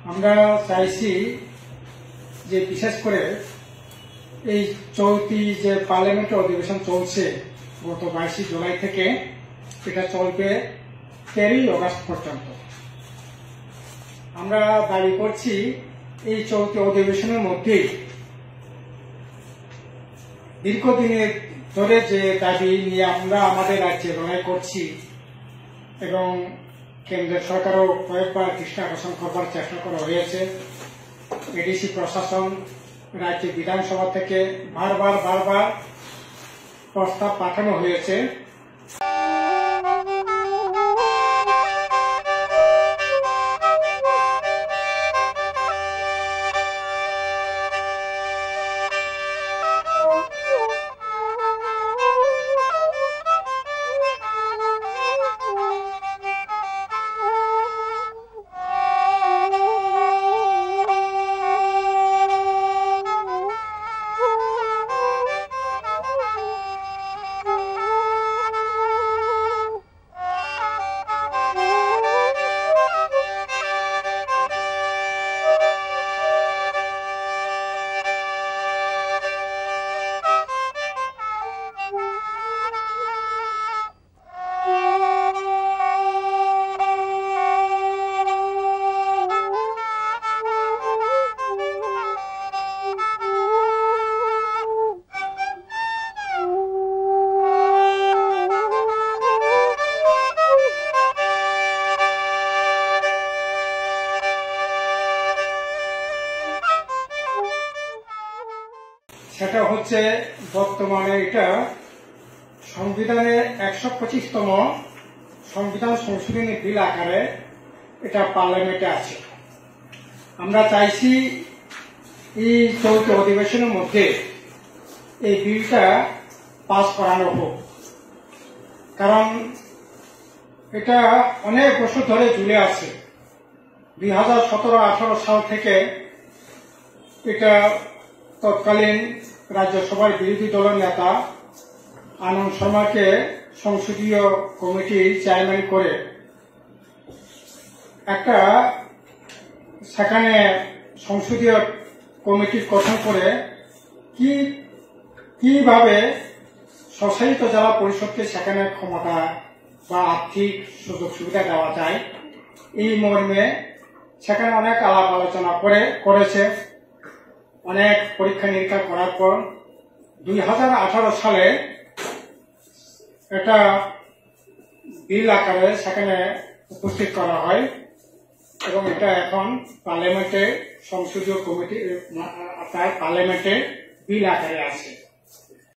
আমরা চাইছি যে বিশেষ করে এই চলতি যে পার্লামেন্টের অধিবেশন চলছে গত 22 জুলাই থেকে, এটা চলবে 13 অগস্ট পর্যন্ত। আমরা দাবি করছি এই চলতি অধিবেশনের মধ্যে দীর্ঘদিনের ধরে যে দাবি নিয়ে আমরা আমাদের রাজ্যে লড়াই করছি এবং কেন্দ্রের সরকারও কয়েকবার দৃষ্টি আকর্ষণ করবার চেষ্টা করা হয়েছে। এডিসি প্রশাসন, রাজ্য বিধানসভা থেকে বারবার প্রস্তাব পাঠানো হয়েছে। সেটা হচ্ছে বর্তমানে এটা সংবিধানের 125তম সংবিধান সংশোধনী বিল আকারে এটা পার্লামেন্টে আছে। আমরা চাইছি এই চলতি অধিবেশনের মধ্যে এই বিলটা পাস করানো হোক, কারণ এটা অনেক বছর ধরে ঝুলে আছে। 2017-18 সাল থেকে এটা তৎকালীন রাজ্যসভার বিরোধী দলের নেতা আনন্দ শর্মাকে সংসদীয় কমিটির চেয়ারম্যান করে একটা সেখানে সংসদীয় কমিটি গঠন করে কিভাবে স্বশাসিত জেলা পরিষদকে সেখানে ক্ষমতা বা আর্থিক সুযোগ সুবিধা দেওয়া যায়, এই মর্মে সেখানে অনেক আলাপ আলোচনা করেছে। অনেক পরীক্ষা নিরীক্ষা করার পর 2018 সালে এটা বিল আকারে সেখানে উপস্থিত করা হয় এবং এটা এখন পার্লামেন্টে সংসদীয় কমিটি পার্লামেন্টে বিল আকারে আছে।